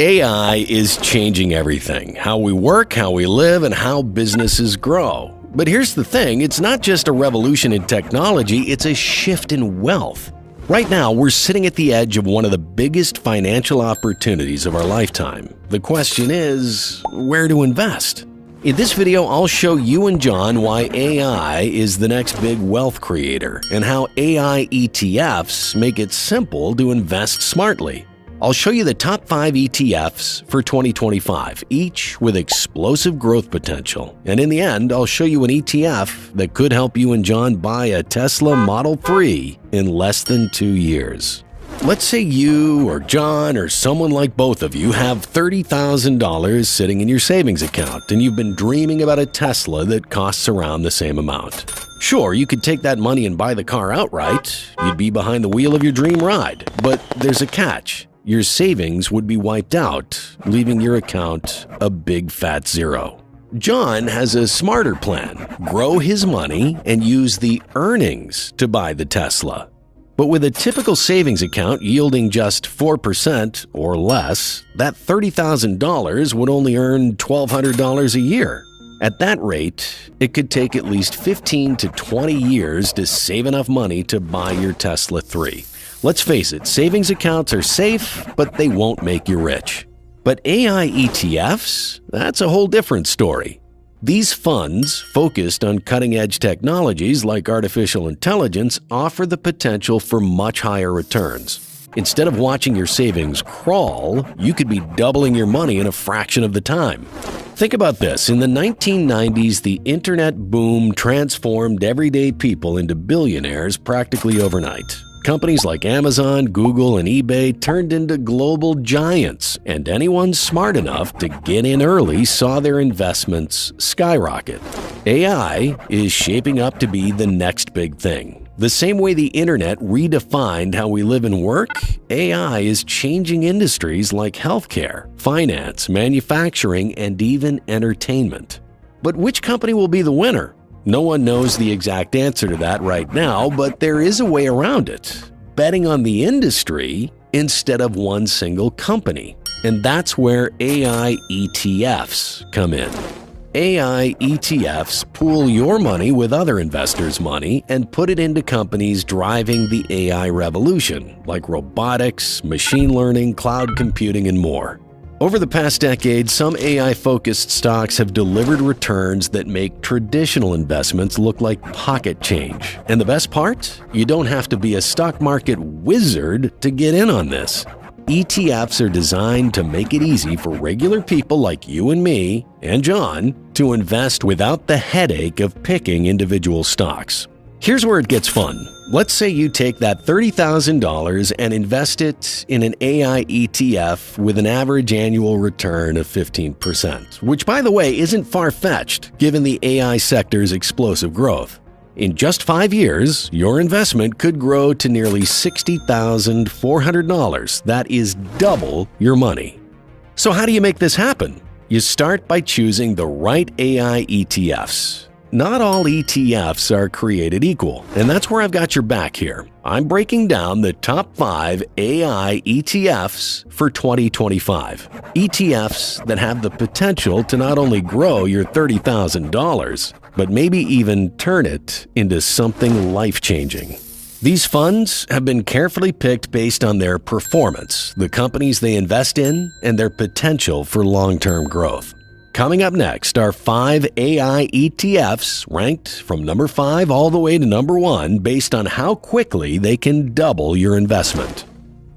AI is changing everything: how we work, how we live, and how businesses grow. But here's the thing, it's not just a revolution in technology, it's a shift in wealth. Right now, we're sitting at the edge of one of the biggest financial opportunities of our lifetime. The question is, where to invest? In this video, I'll show you and John why AI is the next big wealth creator and how AI ETFs make it simple to invest smartly. I'll show you the top 5 ETFs for 2025, each with explosive growth potential. And in the end, I'll show you an ETF that could help you and John buy a Tesla Model 3 in less than 2 years. Let's say you or John or someone like both of you have $30,000 sitting in your savings account and you've been dreaming about a Tesla that costs around the same amount. Sure, you could take that money and buy the car outright. You'd be behind the wheel of your dream ride. But there's a catch. Your savings would be wiped out, leaving your account a big fat zero. John has a smarter plan: grow his money and use the earnings to buy the Tesla. But with a typical savings account yielding just 4% or less, that $30,000 would only earn $1,200 a year. At that rate, it could take at least 15 to 20 years to save enough money to buy your Tesla 3. Let's face it, savings accounts are safe, but they won't make you rich. But AI ETFs? That's a whole different story. These funds, focused on cutting-edge technologies like artificial intelligence, offer the potential for much higher returns. Instead of watching your savings crawl, you could be doubling your money in a fraction of the time. Think about this. In the 1990s, the internet boom transformed everyday people into billionaires practically overnight. Companies like Amazon, Google, and eBay turned into global giants, and anyone smart enough to get in early saw their investments skyrocket. AI is shaping up to be the next big thing. The same way the internet redefined how we live and work, AI is changing industries like healthcare, finance, manufacturing, and even entertainment. But which company will be the winner? No one knows the exact answer to that right now, but there is a way around it: betting on the industry instead of one single company. And that's where AI ETFs come in. AI ETFs pool your money with other investors' money and put it into companies driving the AI revolution, like robotics, machine learning, cloud computing, and more. Over the past decade, some AI-focused stocks have delivered returns that make traditional investments look like pocket change. And the best part? You don't have to be a stock market wizard to get in on this. ETFs are designed to make it easy for regular people like you and me, and John, to invest without the headache of picking individual stocks. Here's where it gets fun. Let's say you take that $30,000 and invest it in an AI ETF with an average annual return of 15%, which, by the way, isn't far-fetched given the AI sector's explosive growth. In just 5 years, your investment could grow to nearly $60,400. That is double your money. So how do you make this happen? You start by choosing the right AI ETFs. Not all ETFs are created equal, and that's where I've got your back here. I'm breaking down the top 5 AI ETFs for 2025. ETFs that have the potential to not only grow your $30,000, but maybe even turn it into something life-changing. These funds have been carefully picked based on their performance, the companies they invest in, and their potential for long-term growth. Coming up next are 5 AI ETFs ranked from number 5 all the way to number 1 based on how quickly they can double your investment.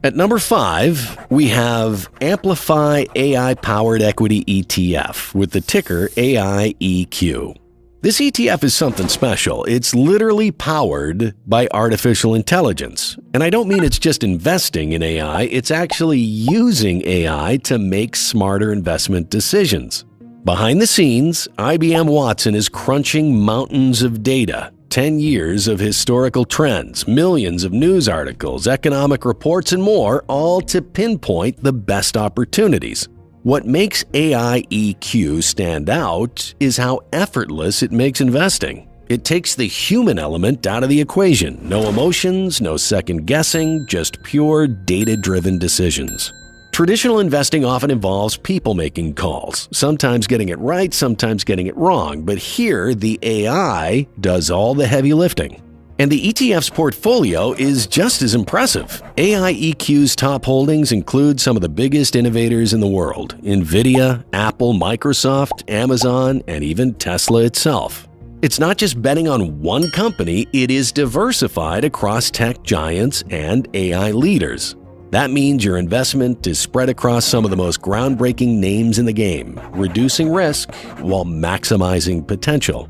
At number 5, we have Amplify AI-powered equity ETF with the ticker AIEQ. This ETF is something special. It's literally powered by artificial intelligence. And I don't mean it's just investing in AI, it's actually using AI to make smarter investment decisions. Behind the scenes, IBM Watson is crunching mountains of data, 10 years of historical trends, millions of news articles, economic reports, and more, all to pinpoint the best opportunities. What makes AIEQ stand out is how effortless it makes investing. It takes the human element out of the equation. No emotions, no second guessing, just pure data-driven decisions. Traditional investing often involves people making calls, sometimes getting it right, sometimes getting it wrong, but here the AI does all the heavy lifting. And the ETF's portfolio is just as impressive. AIEQ's top holdings include some of the biggest innovators in the world: NVIDIA, Apple, Microsoft, Amazon, and even Tesla itself. It's not just betting on one company, it is diversified across tech giants and AI leaders. That means your investment is spread across some of the most groundbreaking names in the game, reducing risk while maximizing potential.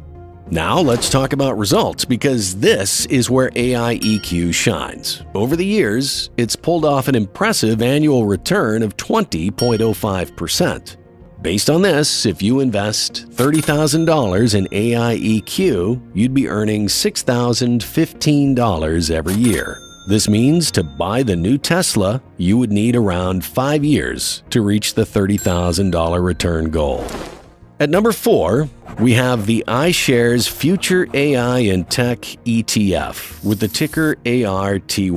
Now let's talk about results, because this is where AIEQ shines. Over the years, it's pulled off an impressive annual return of 20.05%. Based on this, if you invest $30,000 in AIEQ, you'd be earning $6,015 every year. This means to buy the new Tesla, you would need around 5 years to reach the $30,000 return goal. At number 4, we have the iShares Future AI and Tech ETF with the ticker ARTY.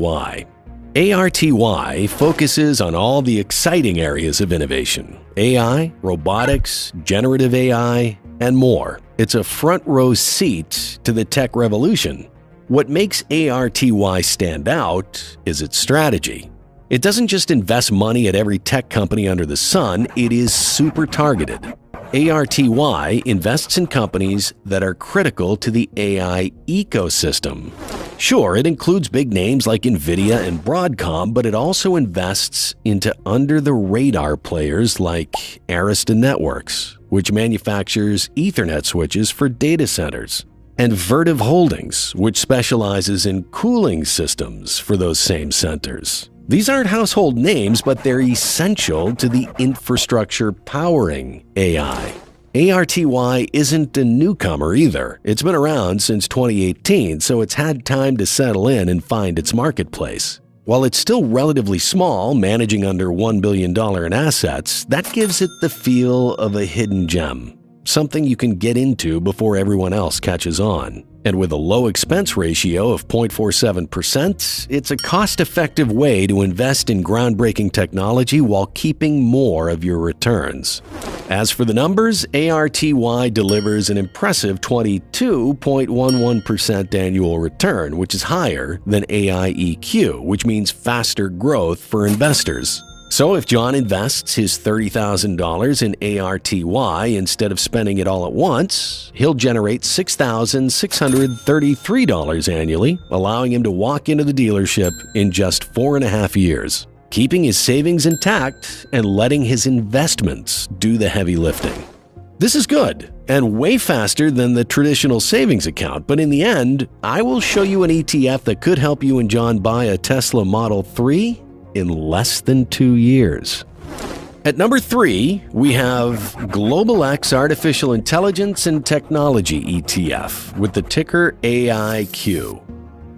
ARTY focuses on all the exciting areas of innovation: AI, robotics, generative AI, and more. It's a front row seat to the tech revolution. What makes ARTY stand out is its strategy. It doesn't just invest money at every tech company under the sun, it is super targeted. ARTY invests in companies that are critical to the AI ecosystem. Sure, it includes big names like NVIDIA and Broadcom, but it also invests into under-the-radar players like Arista Networks, which manufactures Ethernet switches for data centers, and Vertiv Holdings, which specializes in cooling systems for those same centers. These aren't household names, but they're essential to the infrastructure powering AI. ARTY isn't a newcomer either. It's been around since 2018, so it's had time to settle in and find its marketplace. While it's still relatively small, managing under $1 billion in assets, that gives it the feel of a hidden gem, something you can get into before everyone else catches on. And with a low expense ratio of 0.47%, it's a cost-effective way to invest in groundbreaking technology while keeping more of your returns. As for the numbers, ARTY delivers an impressive 22.11% annual return, which is higher than AIEQ, which means faster growth for investors. So if John invests his $30,000 in ARTY instead of spending it all at once, he'll generate $6,633 annually, allowing him to walk into the dealership in just 4.5 years, keeping his savings intact and letting his investments do the heavy lifting. This is good and way faster than the traditional savings account, but in the end, I will show you an ETF that could help you and John buy a Tesla Model 3 in less than 2 years. At number 3, we have Global X Artificial Intelligence and Technology ETF with the ticker AIQ.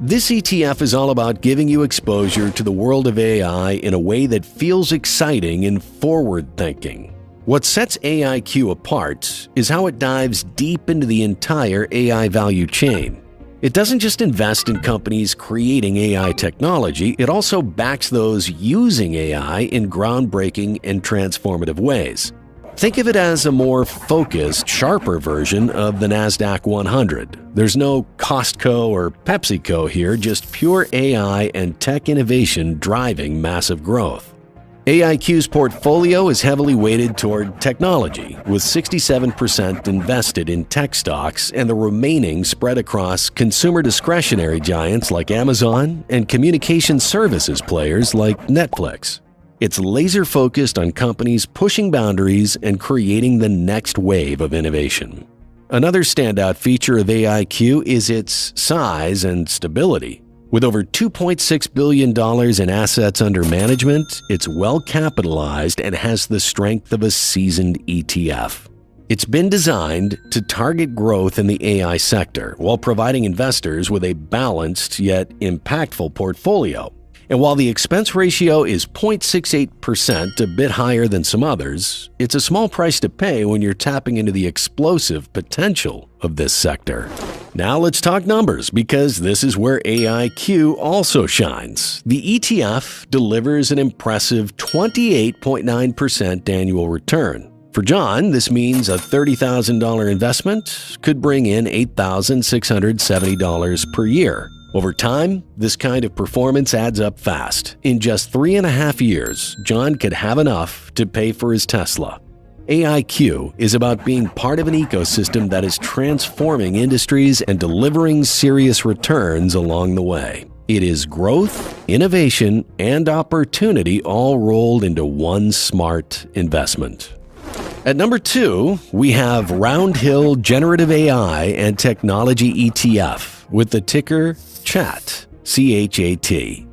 This ETF is all about giving you exposure to the world of AI in a way that feels exciting and forward-thinking. What sets AIQ apart is how it dives deep into the entire AI value chain. It doesn't just invest in companies creating AI technology, it also backs those using AI in groundbreaking and transformative ways. Think of it as a more focused, sharper version of the NASDAQ 100. There's no Costco or PepsiCo here, just pure AI and tech innovation driving massive growth. AIQ's portfolio is heavily weighted toward technology, with 67% invested in tech stocks and the remaining spread across consumer discretionary giants like Amazon and communication services players like Netflix. It's laser-focused on companies pushing boundaries and creating the next wave of innovation. Another standout feature of AIQ is its size and stability. With over $2.6 billion in assets under management, it's well-capitalized and has the strength of a seasoned ETF. It's been designed to target growth in the AI sector while providing investors with a balanced yet impactful portfolio. And while the expense ratio is 0.68%, a bit higher than some others, it's a small price to pay when you're tapping into the explosive potential of this sector. Now let's talk numbers, because this is where AIQ also shines. The ETF delivers an impressive 28.9% annual return. For John, this means a $30,000 investment could bring in $8,670 per year. Over time, this kind of performance adds up fast. In just 3.5 years, John could have enough to pay for his Tesla. AIQ is about being part of an ecosystem that is transforming industries and delivering serious returns along the way. It is growth, innovation, and opportunity all rolled into one smart investment. At number 2, we have Roundhill Generative AI and Technology ETF with the ticker CHAT, C-H-A-T.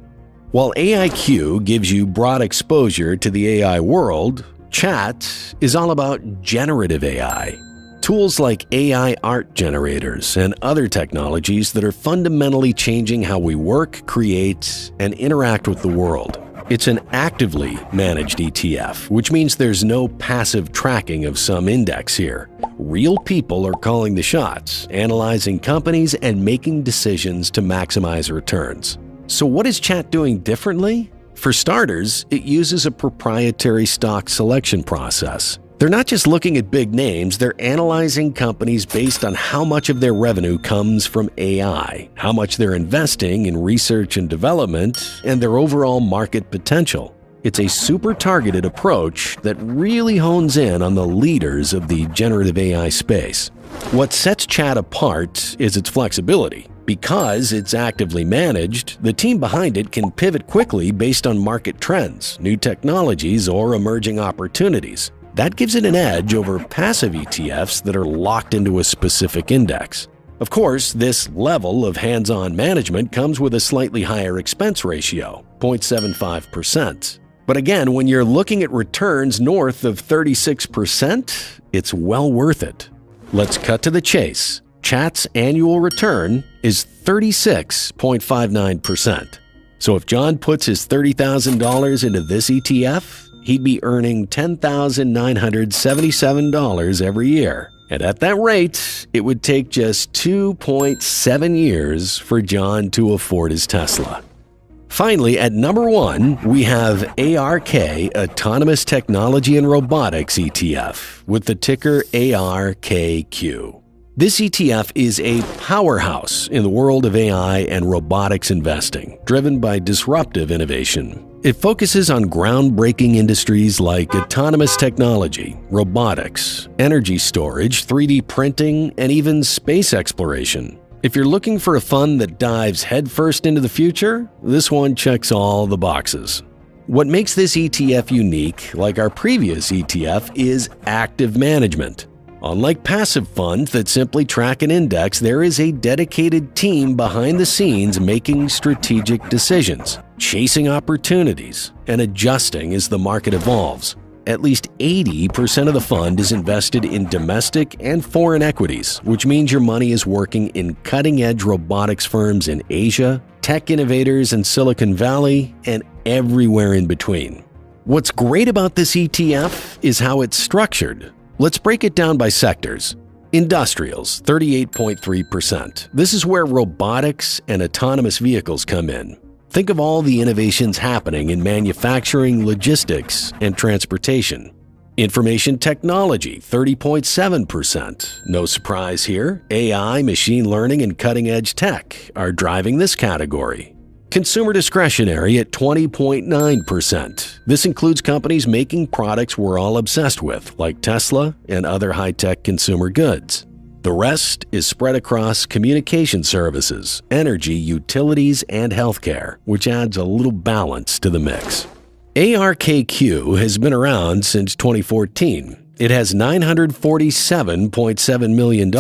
While AIQ gives you broad exposure to the AI world, CHAT is all about generative AI. Tools like AI art generators and other technologies that are fundamentally changing how we work, create, and interact with the world. It's an actively managed ETF, which means there's no passive tracking of some index here. Real people are calling the shots, analyzing companies, and making decisions to maximize returns. So what is CHAT doing differently? For starters, it uses a proprietary stock selection process. They're not just looking at big names, they're analyzing companies based on how much of their revenue comes from AI, how much they're investing in research and development, and their overall market potential. It's a super targeted approach that really hones in on the leaders of the generative AI space. What sets CHAT apart is its flexibility. Because it's actively managed, the team behind it can pivot quickly based on market trends, new technologies, or emerging opportunities. That gives it an edge over passive ETFs that are locked into a specific index. Of course, this level of hands-on management comes with a slightly higher expense ratio, 0.75%. But again, when you're looking at returns north of 36%, it's well worth it. Let's cut to the chase. CHAT's annual return is 36.59%. So if John puts his $30,000 into this ETF, he'd be earning $10,977 every year. And at that rate, it would take just 2.7 years for John to afford his Tesla. Finally, at number 1, we have ARK Autonomous Technology and Robotics ETF with the ticker ARKQ. This ETF is a powerhouse in the world of AI and robotics investing, driven by disruptive innovation. It focuses on groundbreaking industries like autonomous technology, robotics, energy storage, 3D printing, and even space exploration. If you're looking for a fund that dives headfirst into the future, this one checks all the boxes. What makes this ETF unique, like our previous ETF, is active management. Unlike passive funds that simply track an index, there is a dedicated team behind the scenes making strategic decisions, chasing opportunities, and adjusting as the market evolves. At least 80% of the fund is invested in domestic and foreign equities, which means your money is working in cutting-edge robotics firms in Asia, tech innovators in Silicon Valley, and everywhere in between. What's great about this ETF is how it's structured. Let's break it down by sectors. Industrials, 38.3%. This is where robotics and autonomous vehicles come in. Think of all the innovations happening in manufacturing, logistics, and transportation. Information technology, 30.7%. No surprise here, AI, machine learning, and cutting-edge tech are driving this category. Consumer discretionary at 20.9%. This includes companies making products we're all obsessed with, like Tesla and other high-tech consumer goods. The rest is spread across communication services, energy, utilities, and healthcare, which adds a little balance to the mix. ARKQ has been around since 2014. It has $947.7 million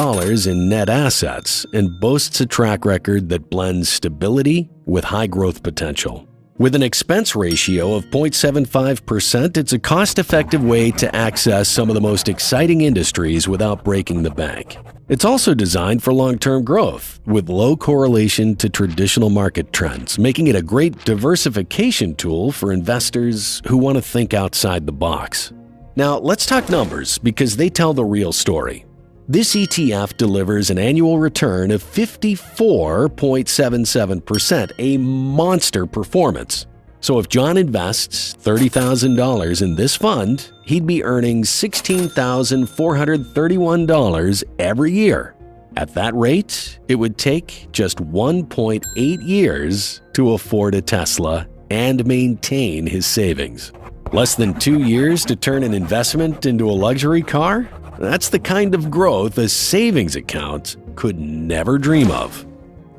in net assets and boasts a track record that blends stability with high growth potential. With an expense ratio of 0.75%, it's a cost-effective way to access some of the most exciting industries without breaking the bank. It's also designed for long-term growth, with low correlation to traditional market trends, making it a great diversification tool for investors who want to think outside the box. Now, let's talk numbers, because they tell the real story. This ETF delivers an annual return of 54.77%, a monster performance. So if John invests $30,000 in this fund, he'd be earning $16,431 every year. At that rate, it would take just 1.8 years to afford a Tesla and maintain his savings. Less than 2 years to turn an investment into a luxury car? That's the kind of growth a savings account could never dream of.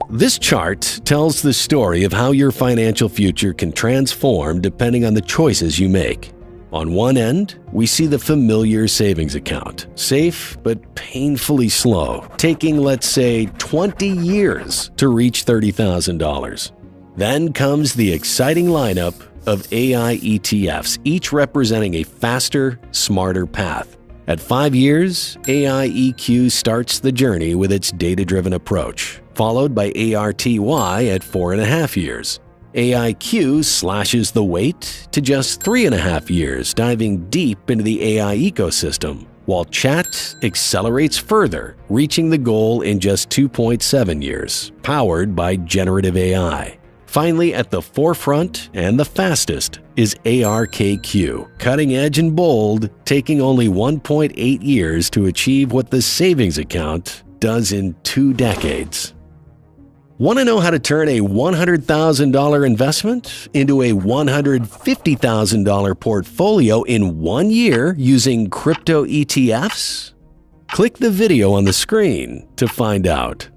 This chart tells the story of how your financial future can transform depending on the choices you make. On one end, we see the familiar savings account, safe but painfully slow, taking, let's say, 20 years to reach $30,000. Then comes the exciting lineup of AI ETFs, each representing a faster, smarter path. At 5 years, AI EQ starts the journey with its data-driven approach, followed by ARTY at 4.5 years. AIQ slashes the wait to just 3.5 years, diving deep into the AI ecosystem, while Chat accelerates further, reaching the goal in just 2.7 years, powered by generative AI. Finally, at the forefront and the fastest is ARKQ, cutting edge and bold, taking only 1.8 years to achieve what the savings account does in 2 decades. Want to know how to turn a $100,000 investment into a $150,000 portfolio in 1 year using crypto ETFs? Click the video on the screen to find out.